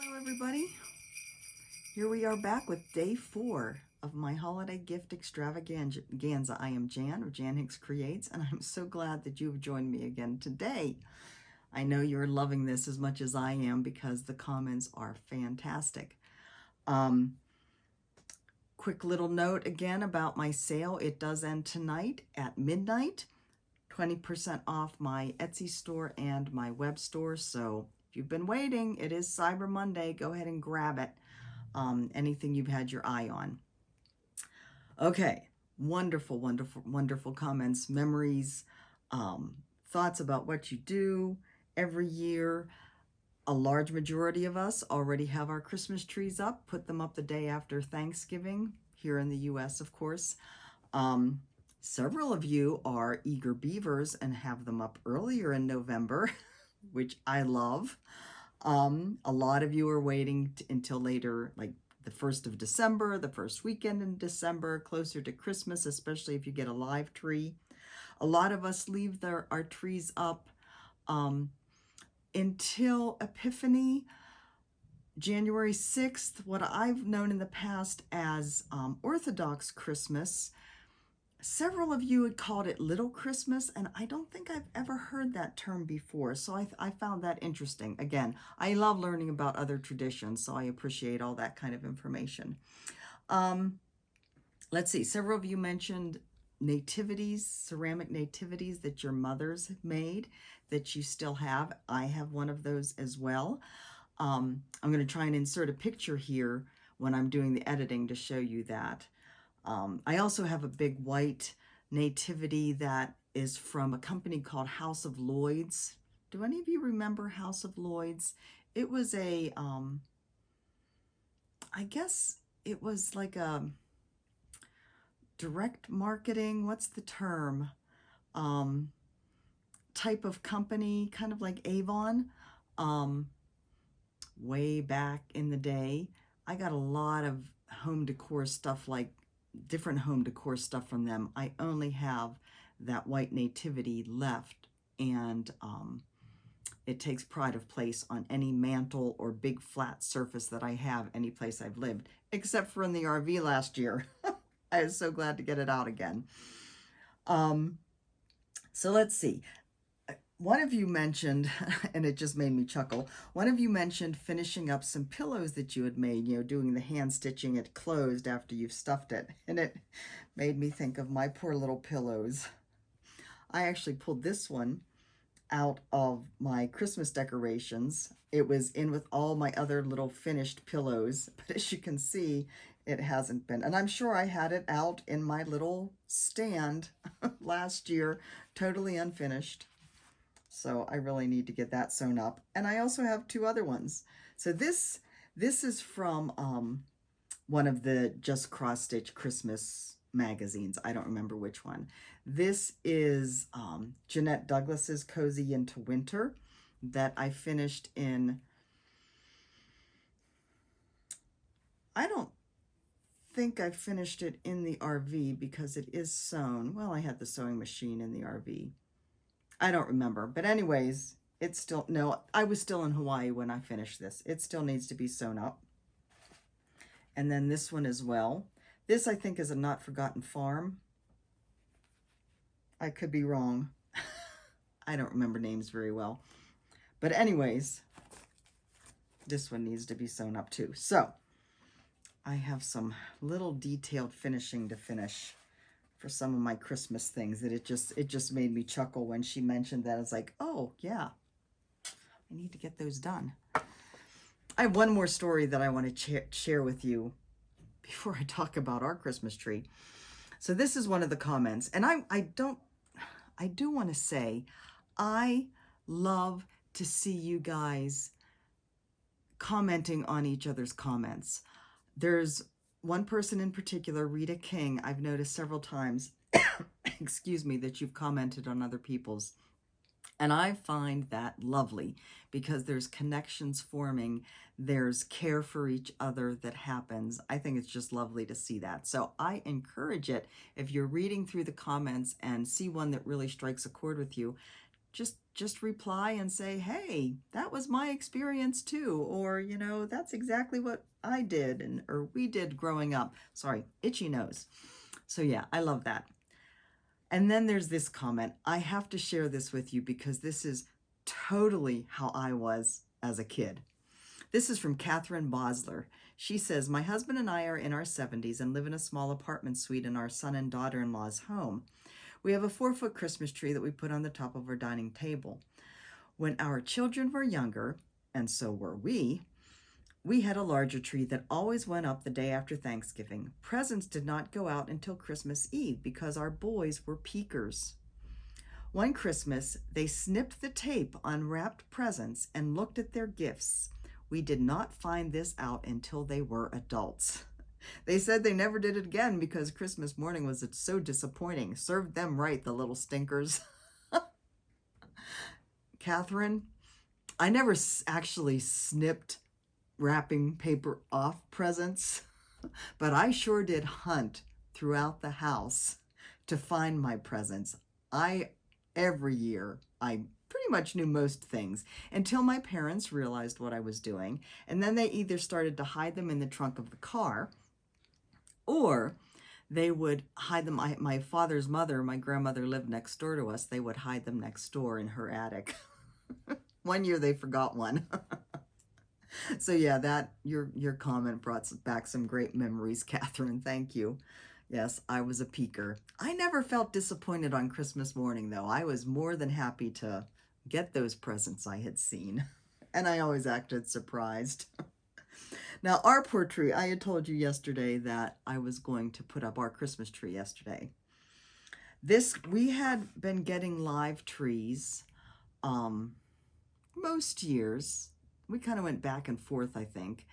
Hello everybody, here we are back with day 4 of my holiday gift extravaganza. I am Jan of Jan Hicks Creates, and I'm so glad that you've joined me again today. I know you're loving this as much as I am because the comments are fantastic. Quick little note again about my sale. It does end tonight at midnight. 20% off my Etsy store and my web store. So if you've been waiting, it is Cyber Monday. Go ahead and grab it. Anything you've had your eye on. Okay, wonderful, wonderful, wonderful comments, memories, thoughts about what you do every year. A large majority of us already have our Christmas trees up, put them up the day after Thanksgiving, here in the US, of course. Several of you are eager beavers and have them up earlier in November, which I love. A lot of you are waiting until later, like the 1st of December, the first weekend in December, closer to Christmas, especially if you get a live tree. A lot of us leave our trees up until Epiphany, January 6th, what I've known in the past as Orthodox Christmas. Several of you had called it Little Christmas, and I don't think I've ever heard that term before, so I found that interesting. Again, I love learning about other traditions, so I appreciate all that kind of information. Let's see, several of you mentioned nativities, ceramic nativities that your mothers have made, that you still have. I have one of those as well. I'm going to try and insert a picture here when I'm doing the editing to show you that. I also have a big white nativity that is from a company called House of Lloyd's. Do any of you remember House of Lloyd's? It was a, I guess it was like a direct marketing, what's the term? Type of company, kind of like Avon. Way back in the day, I got a lot of home decor stuff, like different home decor stuff from them. I only have that white nativity left, and it takes pride of place on any mantle or big flat surface that I have any place I've lived, except for in the RV last year. I was so glad to get it out again. So let's see. One of you mentioned, and it just made me chuckle, one of you mentioned finishing up some pillows that you had made, doing the hand stitching it closed after you've stuffed it. And it made me think of my poor little pillows. I actually pulled this one out of my Christmas decorations. It was in with all my other little finished pillows, but as you can see, it hasn't been. And I'm sure I had it out in my little stand last year, totally unfinished. So I really need to get that sewn up. And I also have 2 other ones. So this is from one of the Just Cross Stitch Christmas magazines. I don't remember which one. This is Jeanette Douglas's Cozy into Winter that I finished in, I don't think I finished it in the RV because it is sewn. Well, I had the sewing machine in the RV. I don't remember, but anyways, it's still, no, I was still in Hawaii when I finished this. It still needs to be sewn up. And then this one as well. This, I think, is a Not Forgotten Farm. I could be wrong. I don't remember names very well. But anyways, this one needs to be sewn up too. So I have some little detailed finishing to finish for some of my Christmas things that it just made me chuckle when she mentioned that. It's like, oh yeah, I need to get those done. I have one more story that I want to share with you before I talk about our Christmas tree. So this is one of the comments, and I do want to say, I love to see you guys commenting on each other's comments. There's one person in particular, Rita King, I've noticed several times, excuse me, that you've commented on other people's. And I find that lovely because there's connections forming, there's care for each other that happens. I think it's just lovely to see that. So I encourage it. If you're reading through the comments and see one that really strikes a chord with you, just reply and say, hey, that was my experience too. Or, you know, that's exactly what I did or we did growing up. Sorry, itchy nose. So yeah, I love that. And then there's this comment. I have to share this with you because this is totally how I was as a kid. This is from Catherine Bosler. She says, my husband and I are in our 70s and live in a small apartment suite in our son and daughter-in-law's home. We have a 4-foot Christmas tree that we put on the top of our dining table. When our children were younger, and so were we had a larger tree that always went up the day after Thanksgiving. Presents did not go out until Christmas Eve because our boys were peekers. One Christmas, they snipped the tape on wrapped presents and looked at their gifts. We did not find this out until they were adults. They said they never did it again because Christmas morning was so disappointing. Served them right, the little stinkers. Catherine, I never actually snipped wrapping paper off presents, but I sure did hunt throughout the house to find my presents. Every year, I pretty much knew most things until my parents realized what I was doing, and then they either started to hide them in the trunk of the car, or they would hide them. My father's mother, my grandmother lived next door to us. They would hide them next door in her attic. One year they forgot one. So yeah, that your comment brought back some great memories, Catherine. Thank you. Yes, I was a peeker. I never felt disappointed on Christmas morning, though. I was more than happy to get those presents I had seen, and I always acted surprised. Now, our poor tree, I had told you yesterday that I was going to put up our Christmas tree yesterday. We had been getting live trees most years. We kind of went back and forth, I think.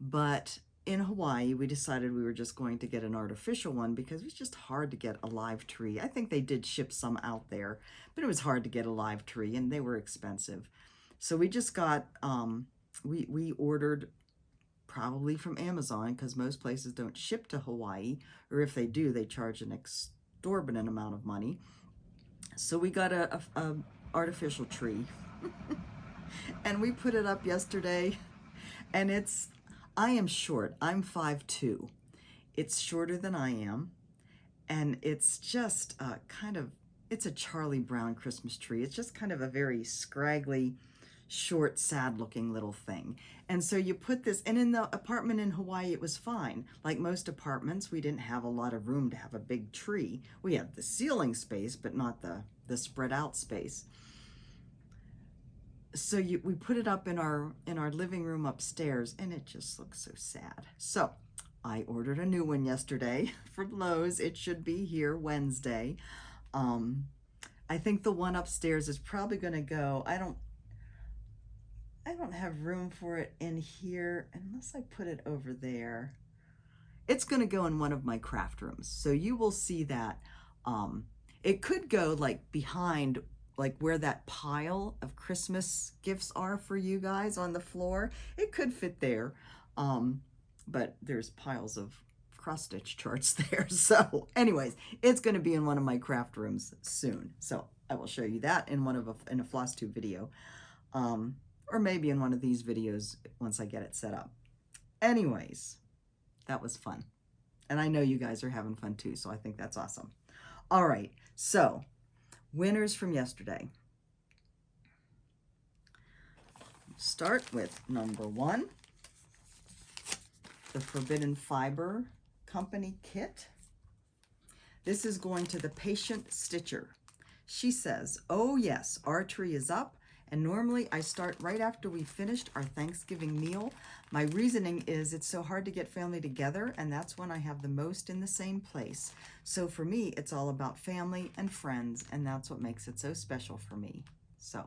But in Hawaii, we decided we were just going to get an artificial one because it was just hard to get a live tree. I think they did ship some out there, but it was hard to get a live tree, and they were expensive. So we just got, we ordered probably from Amazon because most places don't ship to Hawaii, or if they do, they charge an exorbitant amount of money. So we got a artificial tree and we put it up yesterday, and I am short. I'm 5'2". It's shorter than I am, and it's just it's a Charlie Brown Christmas tree. It's just kind of a very scraggly, short, sad-looking little thing. And so you put this, and in the apartment in Hawaii, it was fine. Like most apartments, we didn't have a lot of room to have a big tree. We had the ceiling space, but not the spread out space. So we put it up in our living room upstairs, and it just looks so sad. So I ordered a new one yesterday from Lowe's. It should be here Wednesday. I think the one upstairs is probably going to go. I don't have room for it in here unless I put it over there. It's going to go in one of my craft rooms. So you will see that. It could go like behind, like where that pile of Christmas gifts are for you guys on the floor. It could fit there. But there's piles of cross-stitch charts there. So anyways, it's going to be in one of my craft rooms soon. So I will show you that in in a floss tube video. Or maybe in one of these videos once I get it set up. Anyways, that was fun. And I know you guys are having fun too, so I think that's awesome. All right, so winners from yesterday. Start with number 1, the Forbidden Fiber Company kit. This is going to the Patient Stitcher. She says, oh yes, our tree is up. And normally I start right after we finished our Thanksgiving meal. My reasoning is it's so hard to get family together, and that's when I have the most in the same place. So for me, it's all about family and friends, and that's what makes it so special for me. So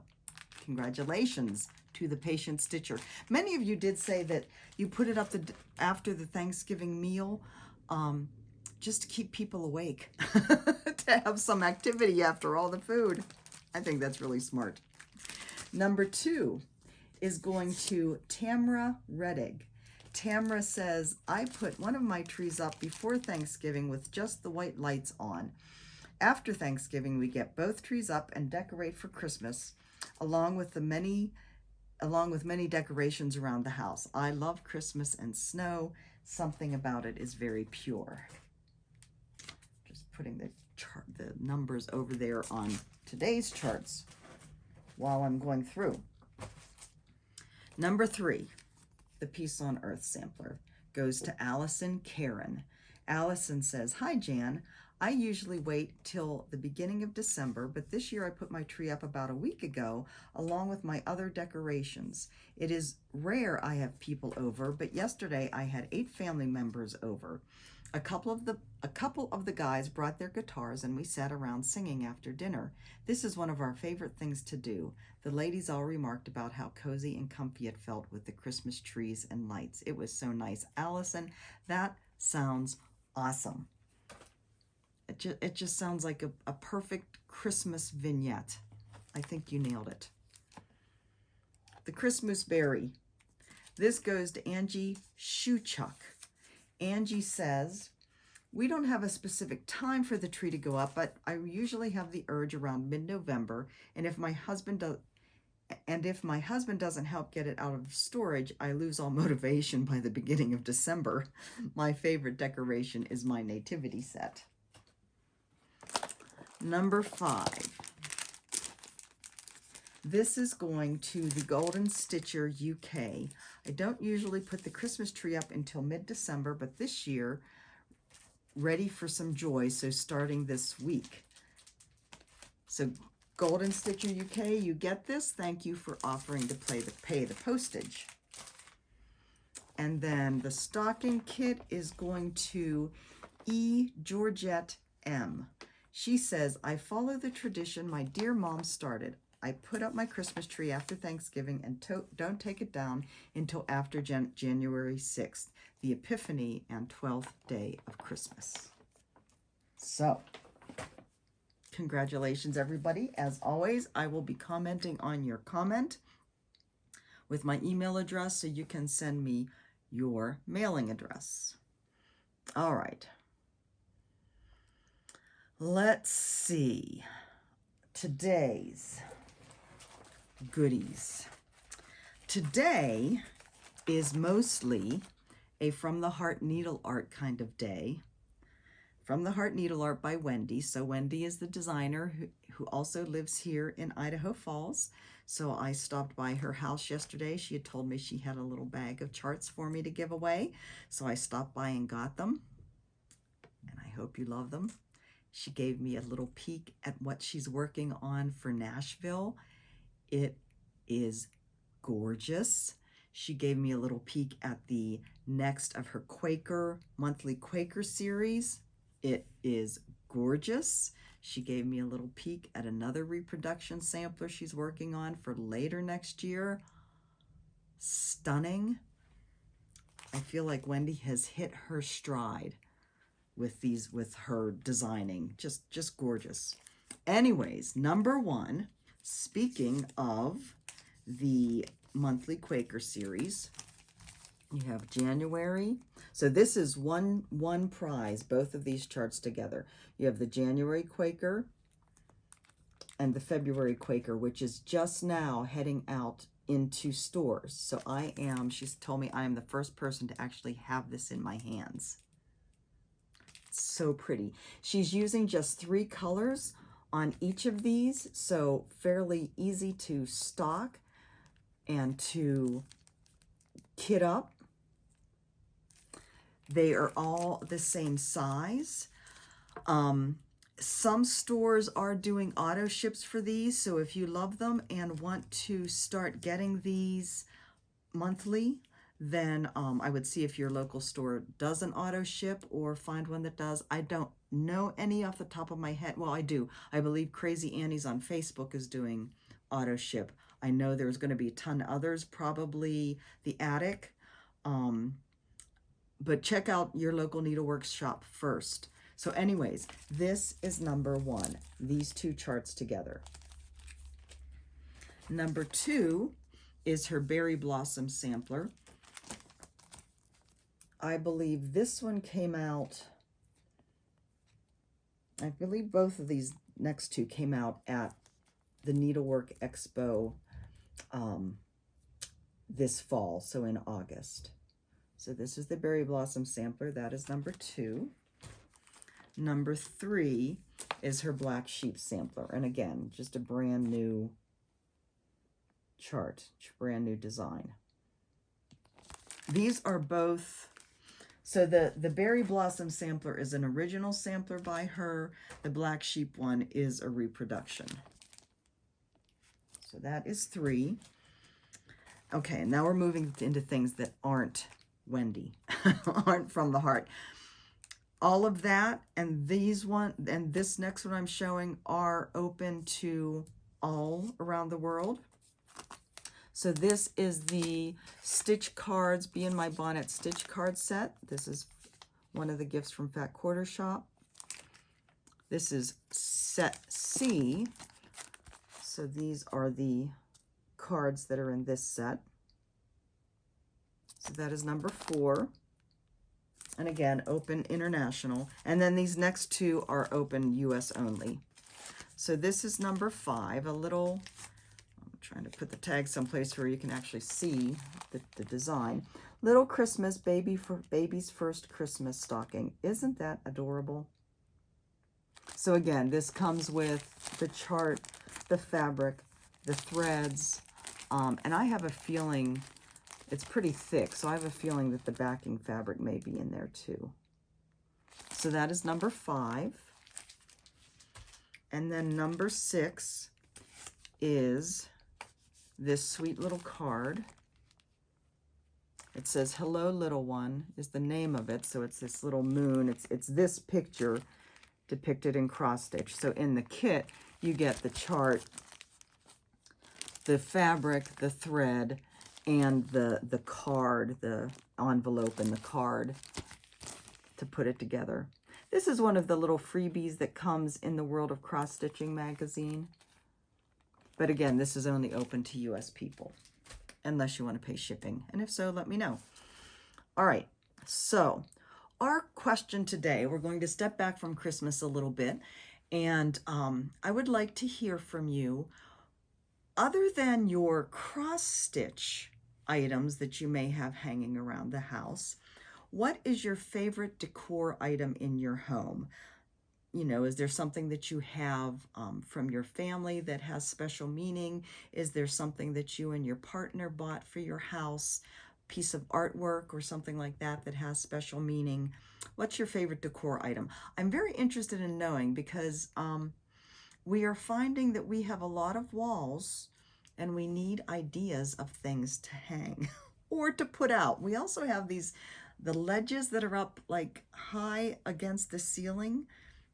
congratulations to the Patient Stitcher. Many of you did say that you put it up after the Thanksgiving meal just to keep people awake, to have some activity after all the food. I think that's really smart. Number 2 is going to Tamra Reddig. Tamra says, I put one of my trees up before Thanksgiving with just the white lights on. After Thanksgiving, we get both trees up and decorate for Christmas, along with many decorations around the house. I love Christmas and snow. Something about it is very pure. Just putting the numbers over there on today's charts while I'm going through. Number 3, the Peace on Earth sampler, goes to Allison Karen. Allison says, "Hi Jan, I usually wait till the beginning of December, but this year I put my tree up about a week ago along with my other decorations. It is rare I have people over, but yesterday I had 8 family members over. A couple of the guys brought their guitars and we sat around singing after dinner. This is one of our favorite things to do. The ladies all remarked about how cozy and comfy it felt with the Christmas trees and lights. It was so nice." Allison, that sounds awesome. It just sounds like a perfect Christmas vignette. I think you nailed it. The Christmas berry. This goes to Angie Shuchuk. Angie says, "We don't have a specific time for the tree to go up, but I usually have the urge around mid-November, and if my husband doesn't help get it out of storage, I lose all motivation by the beginning of December. My favorite decoration is my nativity set." Number 5. This is going to the Golden Stitcher UK. I don't usually put the Christmas tree up until mid-December, but this year, ready for some joy, so starting this week. So Golden Stitcher UK, you get this. Thank you for offering to pay the postage. And then the stocking kit is going to E. Georgette M. She says, "I follow the tradition my dear mom started. I put up my Christmas tree after Thanksgiving and don't take it down until after January 6th, the Epiphany and 12th day of Christmas." So, congratulations, everybody. As always, I will be commenting on your comment with my email address, so you can send me your mailing address. All right. Let's see. Today's goodies. Today is mostly a From the Heart Needle Art kind of day. From the Heart Needle Art by Wendy. So Wendy is the designer who also lives here in Idaho Falls. So I stopped by her house yesterday. She had told me she had a little bag of charts for me to give away. So I stopped by and got them. And I hope you love them. She gave me a little peek at what she's working on for Nashville. It is gorgeous. She gave me a little peek at the next of her monthly Quaker series. It is gorgeous. She gave me a little peek at another reproduction sampler she's working on for later next year. Stunning. I feel like Wendy has hit her stride with her designing. Just gorgeous. Anyways, number 1, speaking of the monthly Quaker series, you have January. So this is one prize, both of these charts together. You have the January Quaker and the February Quaker, which is just now heading out into stores. So she's told me I am the first person to actually have this in my hands. So pretty. She's using just 3 colors on each of these, so fairly easy to stock and to kit up. They are all the same size. Some stores are doing auto ships for these, so if you love them and want to start getting these monthly, then I would see if your local store does an auto ship or find one that does. I don't know any off the top of my head. Well, I do. I believe Crazy Annie's on Facebook is doing auto ship. I know there's going to be a ton of others, probably the Attic. But check out your local needleworks shop first. So anyways, this is number 1, these 2 charts together. Number 2 is her Berry Blossom sampler. I believe this one came out I believe both of these next two came out at the Needlework Expo this fall, so in August. So this is the Berry Blossom Sampler. That is number 2. Number 3 is her Black Sheep Sampler. And again, just a brand new chart, brand new design. These are both, so the Berry Blossom Sampler is an original sampler by her. The Black Sheep one is a reproduction. So that is 3. Okay, now we're moving into things that aren't Wendy, aren't from the heart. All of that and these one and this next one I'm showing are open to all around the world. So this is the Stitch Cards, Be in My Bonnet Stitch Card set. This is one of the gifts from Fat Quarter Shop. This is set C. So these are the cards that are in this set. So that is number 4. And again, open international. And then these next 2 are open US only. So this is number 5, a little, I'm trying to put the tag someplace where you can actually see the design. Little Christmas Baby's First Christmas Stocking. Isn't that adorable? So again, this comes with the chart, the fabric, the threads, and I have a feeling it's pretty thick, so I have a feeling that the backing fabric may be in there too. So that is number 5. And then number 6 is this sweet little card. It says, Hello, Little One, is the name of it. So it's this little moon. It's this picture depicted in cross stitch. So in the kit, you get the chart, the fabric, the thread, and the card, the envelope and the card to put it together. This is one of the little freebies that comes in the World of Cross Stitching magazine. But again, this is only open to US people, unless you want to pay shipping. And if so, let me know. All right, so our question today, we're going to step back from Christmas a little bit. And I would like to hear from you, other than your cross stitch items that you may have hanging around the house, what is your favorite decor item in your home? You know, is there something that you have from your family that has special meaning? Is there something that you and your partner bought for your house, piece of artwork or something like that that has special meaning? What's your favorite decor item? I'm very interested in knowing, because we are finding that we have a lot of walls and we need ideas of things to hang or to put out. We also have the ledges that are up like high against the ceiling.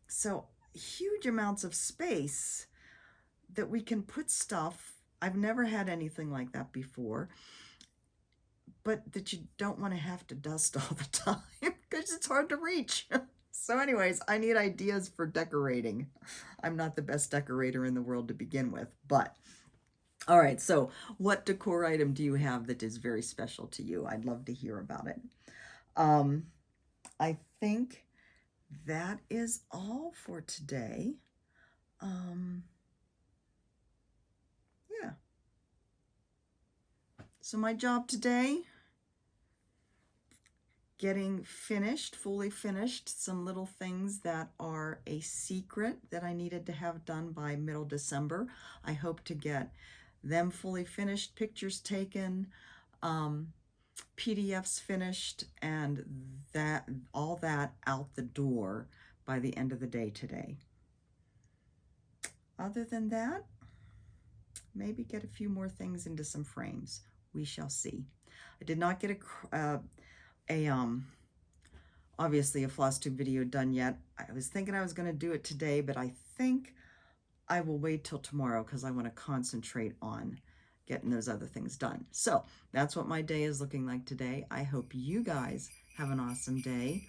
So huge amounts of space that we can put stuff. I've never had anything like that before, but that you don't want to have to dust all the time because it's hard to reach. So anyways, I need ideas for decorating. I'm not the best decorator in the world to begin with, but all right, so what decor item do you have that is very special to you? I'd love to hear about it. I think that is all for today. Yeah. So my job today, getting finished, fully finished, some little things that are a secret that I needed to have done by middle December. I hope to get them fully finished, pictures taken, PDFs finished, and all that out the door by the end of the day today. Other than that, maybe get a few more things into some frames. We shall see. I did not get obviously a floss tube video done yet. I was thinking I was going to do it today, but I think I will wait till tomorrow because I want to concentrate on getting those other things done. So that's what my day is looking like today. I hope you guys have an awesome day.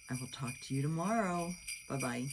I will talk to you tomorrow. Bye-bye.